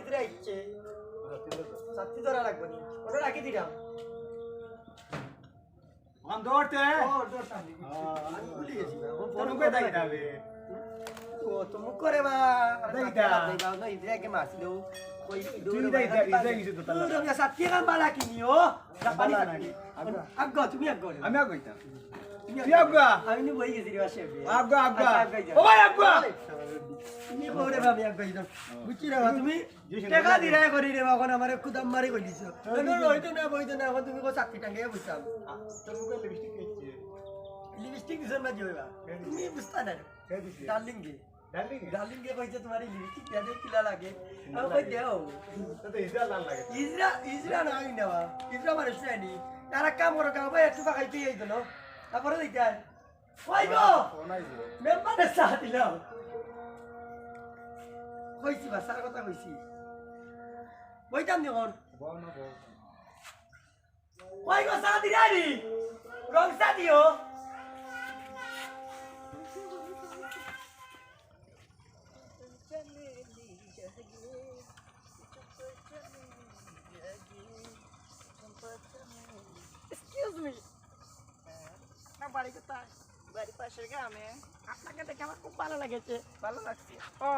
ইতরে আইছে সাথী ধরা লাগবে নি ওটা রাখি দিলাম মান দৌড়তে ও দরটা আমি ভুলে গেছি না ফোন করে দাই যাবে ও তো মুখ করে বা দেইতা। দেইবা না ইতরে কে মাছ দেও কই তুই দেইতা, ইতরে কিছু তো তালা। তুমি সাথী কাম বালা কিনিও জাপানি বালা জাপানি আগে। আগ্গা তুমি আগ্গা আমি আগাইতাম তুই আগা আমি নি বই গেছি রে বাসে আগা আগা আগে যাও। ও ভাই আগা তুমি বড়ে ভাবি আগ্গা যাও বুঝছি রে তুমি টাকা দিরা করি রে এখন আমারে খুদাম মারি কই দিছো আমি হইতো না এখন তুমি কো চাকরি টাঙ্গে বইতাম তোর মুখে লিপস্টিক কেছে লিপস্টিক দিছ না জয়বা তুমি বুঝতা না কে দিছে ডার্লিং গে ডালিং ডার্লিং গে কইছে তোমার লিপস্টিক দেয়া কিলা লাগে আমি কই দেও তো ইজা লাল লাগে ইজরা না আই নেওয়া ইজরা মানে শুনানি তারা কাম করো কাম ভাই একটু খাইতে এই দিল তারপরে দেখাই কই গো ওনাই যে মেম্বারে সাথ দিলাম কইছি বা সার কথা কইছি বইতাম যখন বল না বল কই গো সাথ দিরানি রং সাথ দিও এক্সকিউজ মি না বাড়ি কোথায় বাড়ি পাশের গ্রামে আপনাকে দেখে আমার খুব ভালো লেগেছে ভালো লাগছে ও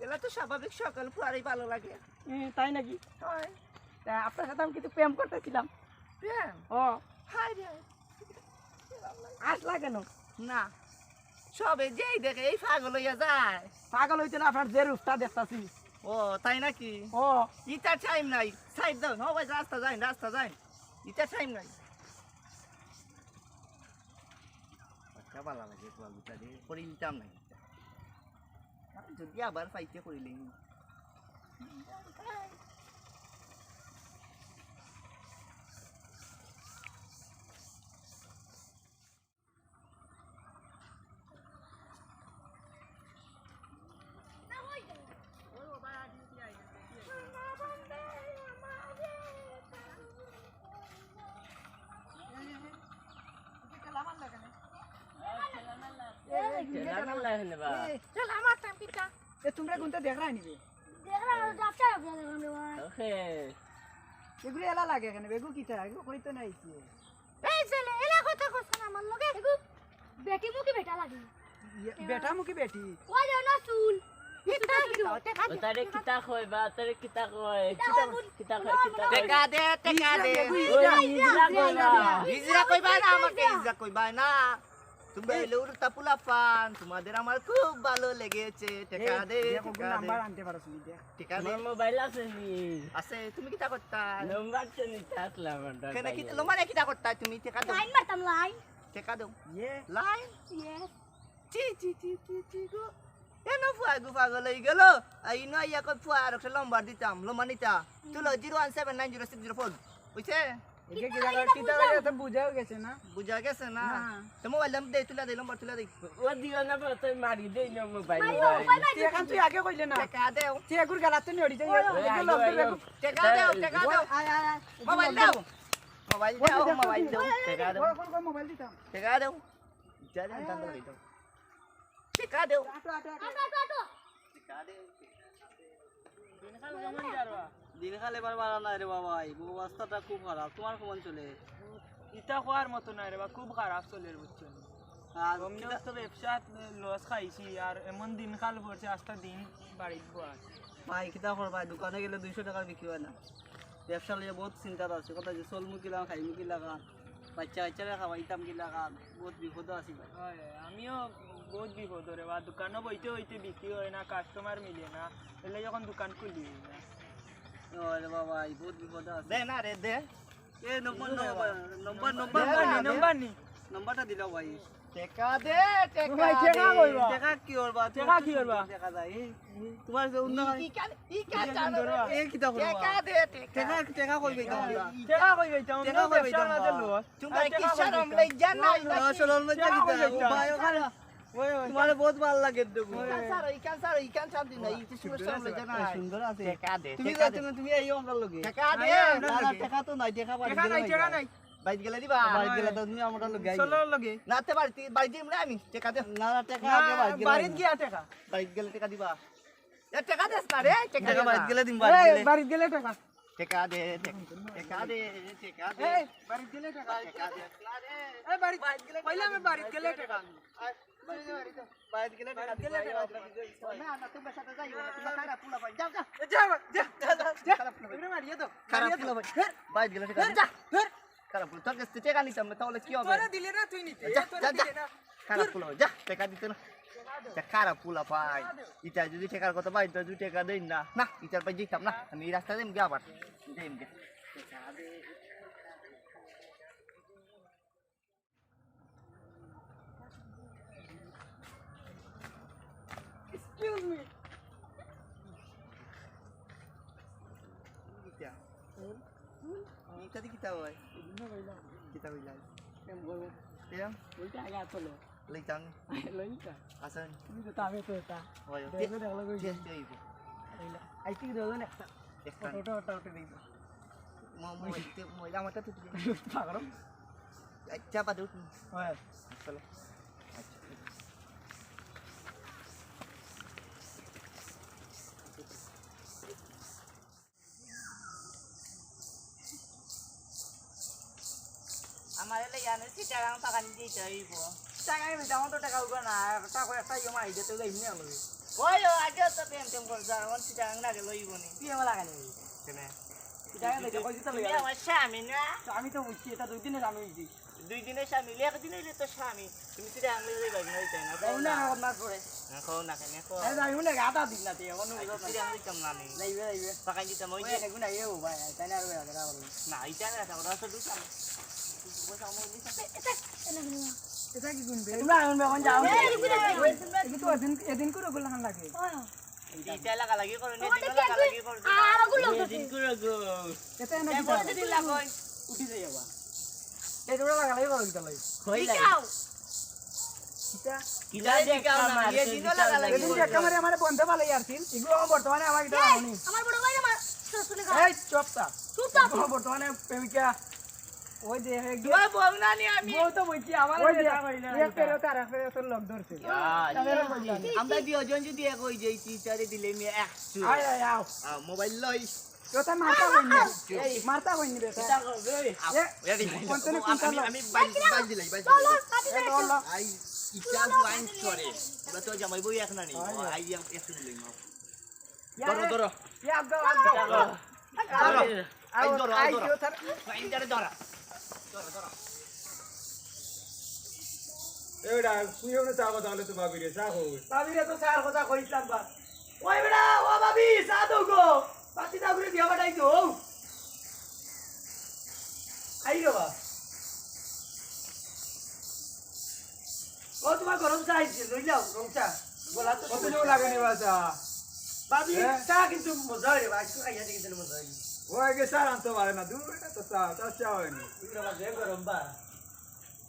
এলা তো স্বাভাবিক সকাল পুরাই ভালো লাগে তাই নাকি হয় তা আপনার সাথে আমি কিন্তু প্রেম করতেছিলাম প্রেম ও হাই রে আসলা কেন না সবে যেই দেখে এই পাগল হইয়া যায় পাগল হইতে না আপনার যে রূপটা দেখতাছি ও তাই নাকি ও ইটা টাইম নাই সাইড দাও নো ভাই রাস্তা যাই ইটা টাইম নাই আচ্ছা ভালো লাগে তো আলুটা দিয়ে করে নিতাম নাই যদি আবার পাইতে করিলেন তোমরা কোনটা দেখ রাই নিবে এগুলো এলা লাগে এখানে বেগু কিটা এগুলো কইতো নাই কি এই ছেলে এলা কথা কইছ না আমার লগে এগু বেটি মুকি বেটা লাগি বেটা মুখী বেটি ওই যে না চুল তারে কিতা কয় বা তারে কিতা কয় কিতা কয় টেকা দে ওই ইজরা কইরা ইজরা কইবা না আমাকে ইজরা কইবা না তুমি এলোর তাপুলা পান তোমাদের আমার খুব ভালো লেগেছে টেকা দে নাম্বার আনতে পারছ নি দে টেকা দে আমার মোবাইল আছে নি আছে তুমি কিটা করতা নাম্বার তো নিতে আসলাম কেন কি লোমানে কিটা করতা তুমি টেকা দাও লাইন মারতাম লাইন টেকা দাও ইয়ে লাইন ইয়েস চি গো এনো পাগল হই গেল আই না ইয়া কই ফুয়া আর একটা নাম্বার দিতাম লোমানিতা তুলো 017906004 বুঝছে একে কিটা তো বুঝাও গেছে না বুঝা গেছে না তো মোবাইল নাম দে তুলা দে নাম্বার তুলা দে ও দিও না তুই মারি দেই না মোবাইল তুই এখন তুই আগে কইলে না টেকা দেও তুই এগুর গালাত তো নড়ি যাই টেকা দেও মোবাইল দাও টেকা দাও মোবাইল দিতাম টেকা দাও যা যা দান দাও টেকা দাও আটো আটো টেকা দেও দিন খালে বার না রে বাবা এই অবস্থাটা খুব খারাপ তোমার কেমন চলে ইটা হওয়ার মতো না রে বা খুব খারাপ চলে বুঝছেন আর অমনিও তো ব্যবসা লস খাইছি আর এমন দিন কাল পড়ছে আস্তা দিন বাড়িতে বয়া ভাই কিতা করবা দোকানে গেলে 200 টাকা বিক্রি হয় না ব্যবসা লইয়া বহুত চিন্তা আছে কথা যে চল মুকিলা খাই মুকিলা খান বাচ্চা বাচ্চারা খাওয়াইতাম কিলা খান বহুত বিপদ আছে হয় আমিও বহুত বিপদ রে বা দোকানও বইতে হইতে বিক্রি হয় না কাস্টমার মিলে না এলে যখন দোকান খুলি না ওরে বাবা এই বহুত বিপদ আছে দে না রে দে এ নম্বর নম্বরটা দিলা ভাই টেকা দে ভাই টেকা কইবা টাকা কি করবা টাকা কি করবা? টাকা যায় তোমার যে উন্ন ই কা জানো রে এ কিতা করবা টেকা দে টেকা টাকা কইবে তোমরা টাকা কই যাইতাম টাকা কই যাইতাম তোমরা কি শরম লই জান না চলন মধ্যে দিতা ভাই ওখানে তোমার বহুত ভালো লাগে দেখো ই কান শান্তি নাই ইতি শরম লই জান না সুন্দর আছে টেকা দে তুমি তুমি এই আমরা লগে টেকা দে না টাকা তো নাই টাকা বাড়ি টাকা নাই বাইক গেলে দিবা বাড়ি গেলে তো তুমি আমরা লগে চলো লগে না তে বাড়ি দিম না আমি টেকা দে না টাকা আগে বাড়ি বাড়িত গিয়া টাকা বাইক গেলে টেকা দিবা এ টাকা দেস না রে টাকা বাড়ি গেলে দিন বাড়ি গেলে বাড়ি গেলে টাকা টাকা দে টাকা দে টাকা দে এই বাড়ি গেলে টাকা টাকা দে এই বাড়ি কইলা আমি বাড়ি গেলে টাকা বাড়ি গেলে টাকা দিলে না না তুমি সাথে যাইও না তুমি খারাপ পুলা ভাই যাও যা খারাপ পুলা ভাই মারিয়ে দাও খারাপ ফুল ভাই বাড়ি গেলে টাকা যা খারাপ ফুল তোর কাছে টাকা নিতাম না তাহলে কি হবে তোরা দিলে না তুই নিতে যা, তোরা যা, যা। দিলে না খারাপ ফুল ভাই যা টাকা দিতে না খারাপ ফুলা ভাই ইটা যদি টাকার কথা ভাই তো 2 টাকা দেই না না ইটার পাই যেতাম না আমি এই রাস্তা দেম গে আবার দেম গে এক্সকিউজ মি এটা দি কিতা ভাই কিতা কইলা এম ওইটা আগে চলো লইতাম লইটা আসেন তুমি তো তাবে তো এটা হয় দেখো দেখো কই যে যাইবো আইটি দাও না একটা একটা ফটো দিই মই আমারটা তো পাগল চাপা দেও হয় চলো আমার এলে জানে টাকা টাকা নিতে চাইব টাকা আমি দাও তো টাকা উগো না টাকা একটা জমা আইতে তো যাইনি আমি ওই আগে তো পেম করে যা ওন টাকা না গেল লইব নি কি আমার লাগালে কেনে টাকা দেখে কই দিতে লইয়া আমার স্বামী না আমি তো বুঝছি এটা 2 দিনে জানো হইছি 2 দিনের স্বামী একদিন হইলে তো স্বামী তুমি সিধা আংলে যাইবা না হইতাই না যাই না না করে না খাও না কেন খাও এই যাই না গাদা দিন না তে অনু সিধা আংলে কাম না নেই লাইবে লাইবে পাকাই দিতাম ওই ওই এক গুনা এও ভাই তাই না আর বেরা না ইটা না আমরা তো দুসাম এটা কি গুনবে তোমরা এখন বেখন যাও এই তো এদিন করে গুলা খান লাগে ইটা লাগা লাগি করো নে দিন লাগা লাগি করো দিন করে গো এটা না এ বড় দিন লাগো উঠি যাইবা এই তোমরা লাগা লাগি করো কিতা লাগি কই লাগে কিটা দেখাও না এ দিন লাগা লাগি এদিন যে ক্যামেরা আমারে বন্ধ ভালো ইয়ারছিল ইগো বর্তমানে আমার কিটা হনি আমার বড় ভাই আমার শুনে এই চুপটা চুপটা বর্তমানে প্রেমিকা ওই যে তোমার বল না নি আমি বউ তো বইছি আমার এক পেরো তারা ফেরে তোর লক ধরছে আমরা দিও জন যদি এক হই যাই টিচারে দিলে মি 100 আয় আয় আও মোবাইল লই তোতা মারতা হইনি এই মারতা হইনি বেটা কিটা করবে আমি বাইজ দিলাই বাইজ চলো কাটি এ দে বল আই ইটা ওয়াইন করে এবার তো জামাই বই এক না নি আই একটু দিলাই মাও ধরো ধরো ইয়া আব্দা আব্দা ধরো আই ধরো আই আই ধরো তো তার আই ধরো ধরো এইটা তুই ওনে চা কথা হলে তো ভাবি রে চা খাও ভাবিরে তো স্যার কথা কইতাম বা ওই বেটা ও ভাবি চা দাও গো পাতি দা করে দিয়া বাটাই তো আই রে বা ও তোমার গরম চা আইছে লই যাও গরম চা বলা তো কত লোক লাগে নি বাসা ভাবি চা কিন্তু মজা রে ভাই একটু খাইয়া দেখি মজা হই ওই গে স্যার আনতে পারে না দূর এটা তো চা চা চা হয়নি ইরা বাজে গরম বা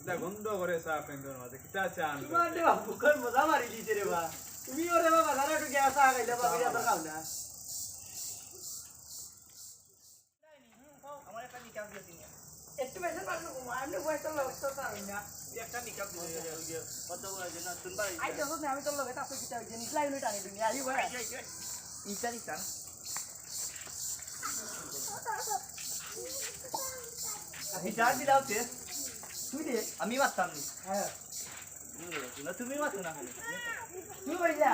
এটা গন্ধ করে চা পেন্দর মাঝে কিটা চা আনতে তোমার রে বাবু কোন মজা মারি দিতে রে বা তুমি ওরে বাবা সারা একটু গ্যাস চা খাইলে ভাবি তো খাও না আমার একটা নিকাম দিয়ে দিন একটু বেশি মারলো আমি বয়স তো লক্ষ্য চাই না একটা নিকাম দিয়ে কত বলে না শুনবা আই দেখো না আমি তোর লগে তাতে কিটা হইছে নিকলাই নই টানি দুনিয়া আই ভাই ইটা নিকাম ইটা দিলাও তে তুই দে আমি মারতাম নি হ্যাঁ না তুমি মারতো না খালি তুই ভাই যা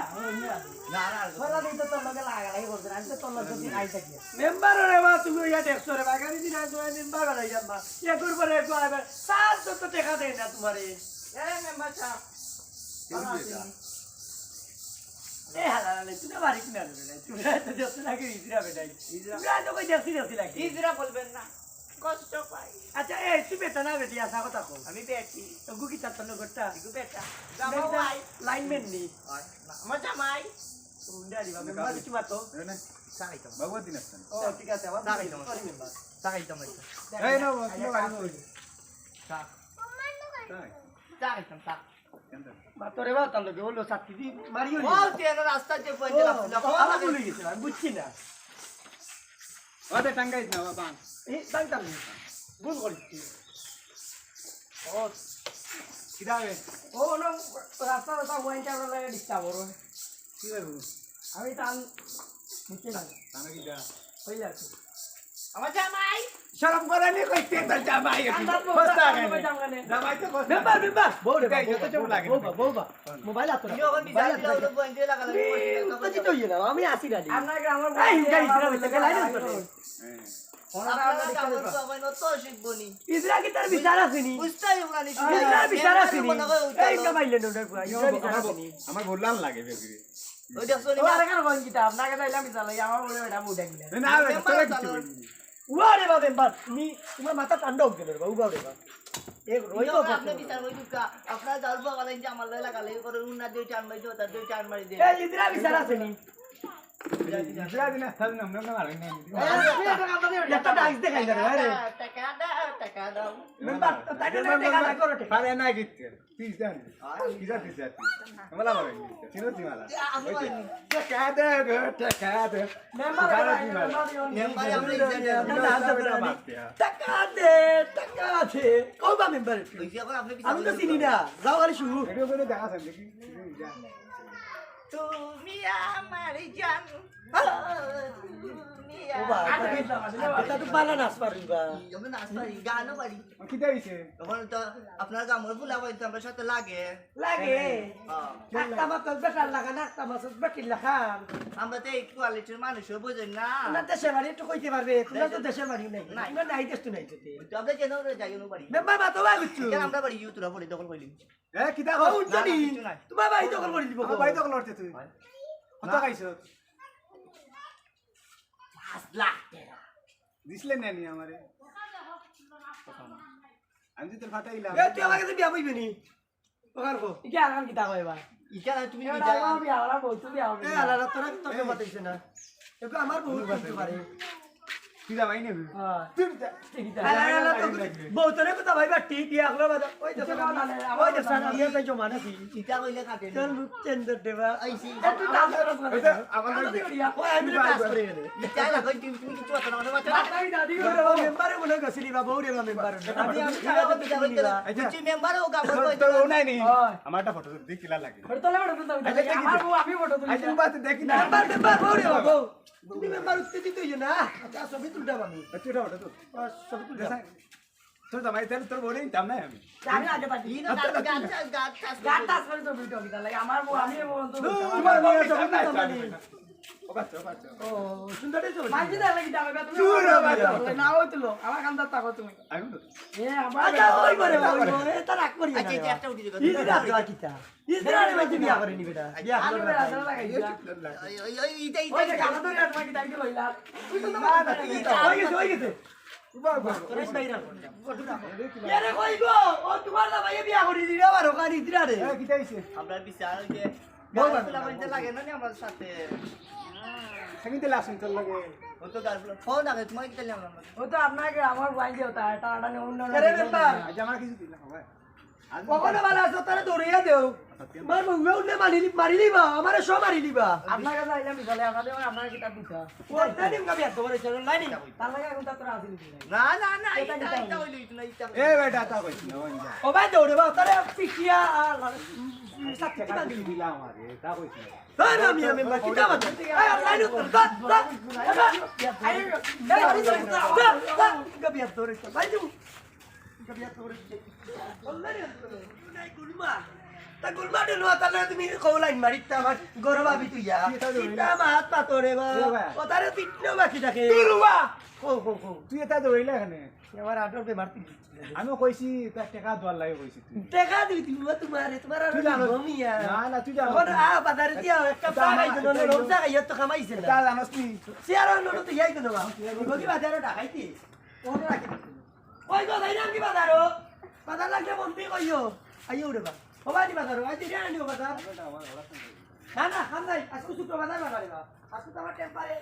না না বলা দিই তো তোর লগে লাগালাই করছ আমি তো তোর লগে দিন আই থাকি মেম্বার রে বা তুমি ইয়া দেখছ রে বাগানি দিন আজ মেম্বার বানাই যাবা এক করে এক আইবা সাত তো টাকা দেই না তোমারে এ মেম্বার সাহেব এ হালালে তুই না বাড়ি কিনা রে তুই তো দেখছ না কি ইজরা বেটাই ইজরা তো কই দেখছি দেখছি লাগি ইজরা বলবেন না কষ্ট পাই আচ্ছা এ তুই বেটা না বেটি আসা কথা কও আমি পেটি তো গুকি তাতন করতা ইগু পেটা জামাই লাইনম্যান নি আমার জামাই উন্ডালি বাবা মেম্বার কি মাতো এনে সাইতাম বাবু দিন আসছেন ও ঠিক আছে আবার সাইতাম সরি মেম্বার সাইতাম এই না তুমি বাড়ি কই সা তাই সাইতাম সা কেন মাতরে বা তাহলে হলো সাথী দি মারিও নি ও তেন রাস্তা যে পয়েন্টে রাস্তা আমার ভুলে গেছে আমি বুঝছি না ওটা টাঙ্গাইছ না বাবা এই জানতাম না ভুল করেছি ও কিদাবে ও না রাস্তা রাস্তা ওয়াইনটা আমরা লাগে ডিস্টার্ব করো কি করব আমি টান নিচে না তানা কি যা হই আছে আমার জামাই শরম করে নি কইতে তো জামাই জামাই তো কষ্ট মেম্বার মেম্বার বউ রে গাই যত চোখ লাগে বউ মোবাইল আতো তুমি যখন বিচার দিলা ওটা বন্ধ লাগা তো তো ইয়ে না আমি আসি না আপনাকে আমার এই গাই ইসরা বলতে গেলাই না তো আপনারা কামড় বাবাই নত শিখবনি ইসরা কি তার বিচার আসেনি বুঝতাই ওখানে ইসরা বিচার আসেনি এই কামাইলে নো দেখো ইসরা বিচার আসেনি আমার বললাম লাগে বেগরে ওই দেখছো ও আরে কেন কোন কিতা আপনাকে তাইলাম বিচার লাগে আমার বলে এটা মুডা গিলা না তোরা কিছু ওরে বাবা মেম্বার তুমি তোমার মাথা ঠান্ডা হয়ে গেল বাবু বাবু রে এক রই তো আপনি বিচার ওই দুকা আপনারা জালবো গেলে যে আমার লয় লাগালে করে উন্না দুই টান মারি দাও দুই টান মারি দেন এই ইসরা বিচার আসেনি বিজরা দিনা থাল না না মারাই না একটা ডাইস দেখাই না রে টাকা দাও মেম্বার তাই না দেখা না করতে পারে না গিতে পিস দেন কিজা দিছে আমলা মারাই চিনো দিমালা টাকা দে মেম্বার মেম্বার আমরা ইজ্জত টাকা দে কইবা মেম্বার ওই যে এখন আপনি আমি তো চিনি না যাও খালি শুরু ভিডিও করে দেখা যাচ্ছে দেখি তুমি আমার জান তুমি ও বা এটা তো বালা নাচ পারিবা আমরা নাচ পারি গানও পারি কি দাইছে তখন তো আপনার গামর ফুলা পাইতে আমরা সাথে লাগে লাগে একটা মাত্র বেটার লাগা না একটা মাত্র বেটির লাগান আমরা তো এই কোয়ালিটির মানুষও বুঝেন না না দেশের বাড়ি একটু কইতে পারবে তোমরা তো দেশের বাড়ি নাই না নাই দেশ তো নাই তো তো আমরা কেন যাই পারি মেম্বার মা তো ভাই বুঝছো কেন আমরা বাড়ি ইউতুরা পড়ি দখল কইলি এ কি দা ও জানি তোমার ভাই তো কল করে দিব আমার বাড়ি তো লড়তে তুই কত খাইছো 5 লাখ টাকা দিছলে নানি আমারে আমি তো ফাটাইলাম এ তুই আমাকে বিয়া হইবে নি ওকার কো কি আগান কি তা কইবা ইকারা তুমি এটা আমার বিয়া ওরা বল তুমি বিয়া হবে এ আলাদা তোরা তোকে বাতাইছে না এগো আমার বহুত করতে পারে কি দা ভাই নেবি হ্যাঁ তুই বহুতরে কথা ভাইবা টি দিয়া আগলো বাদ ওই দেখো ওই দেখো আমি তো জমা নাকি ইটা কইলে কাটে চল মুখ চেন্দ্র দেবা আইছি একটু দাম করে আমার ওই আমি কাজ করে গেলে ইটা লাগো তুমি কিছু কথা না কথা তাই দাদি করে মেম্বারে মনে গছিলি বাবা ওরে মেম্বার আমি আমি বিচার করতে বুঝছি মেম্বার ও গামর কইতে তো নাই নি আমারটা ফটো দেখ কিলা লাগে ফটো তোলা ফটো তুলতে আমার বউ আমি ফটো তুলি আজ বাত দেখি না মেম্বার ওরে বাবা তুমি মেম্বার উঠতে দিতই না আচ্ছা ছবি তুলতাম আমি তুই ফটো তো ছবি তুলতাম তোর জামাই তোর বলেই দাম নাই আমি আমি আগে পাটি ইনো গান গান টাস করে ছবি তুলি লাগে আমার বউ আমি বউ তো তোমার বউ ছবি তুলতাম ও বাচ্চা বাচ্চা ও সুন্দর ছবি মাঝে দাও লাগি দাও তুমি চুর বাবা না ওই তুলো আমার কান্দা তাকো তুমি আমি তো এ আমার আচ্ছা ওই করে ওই এ তার রাগ করি না আচ্ছা একটা উঠি ইজরা তো কিতা ইজরা রে মাঝে বিয়া করে নি বেটা বিয়া করে না লাগাই ওই ইটা ওই যে গানা ধরে আর তোমাকে দাইতে লইলা তুই তো না ওই গেছে করিস নাই না এরে কই গো ও তোমার না ভাই বিয়া করে দিবা আবার ওখানে ইজরা রে কি দাইছে আমরা বিচার যে গান ফুলা পাইতে লাগে না আমার সাথে সেমিতে লাসন চল লাগে ও তো গান ফুলা ফোন আগে তোমার কি তাইলাম আমরা ও তো আপনাকে আমার ওয়াইন দিও তা টাটা নে অন্য আরে মেম্বার আজ আমার কিছু দিলা হবে কখনো ভালো আছো তারে দৌড়িয়া দেও মার মুখে উঠলে মারি লিবা আমারে সব মারি লিবা আপনার কাছে আইলাম বিশালে আপনাদের আপনার কিতাব দিছা ওটা নিম গাবি এত বড় ছিল নাই নি তার লাগে এখন তারা আসি নি না না না এটা হইলো না এটা এ বেটা তা কইছ না ওই যা ও ভাই দৌড়ে বা তারে পিকিয়া আর সাথে টাকা দিলা আমারে তা কইছ না তাই না আমি মেম্বার কিতাব আছে আই লাইন উত্তর গাবি এত বড় ছিল ভাই তুমি গাবি এত বড় ছিল অনলাইন নাই গুলমা তা গুলমা দেনো তাহলে তুমি কওলাইন মারিতা আমার গরবা বিতুইয়া এটা মাত পাতরে বা ও তারে তিনটা বাকি থাকে তুলবা কো তুই এটা দৌড়াইলা এখানে আমার আটর পে মারতি আমি কইছি তার টাকা দোয়ার লাগে কইছি তুই টাকা দিবি তোমার আর গমিয়া না না তুই জানো ওর আ বাজারে দিয়া একটা পাগাই তো নলে রোজা গাইয়া তো কামাইছে না তা জানোস তুই সিয়ার নলে তো ইয়াই তো না গদি বাজারে ঢাকাইতি ওর রাখি ওই গো দাইরাম কি বাজার লাগলে বন্ধি কইও আইও রে বা ও বাড়ি বাজার আই দিরা আনিও বাজার না না খান নাই আজকে শুক্রবার বাজার বাজারে বা আজকে তো আমার টেম্পারে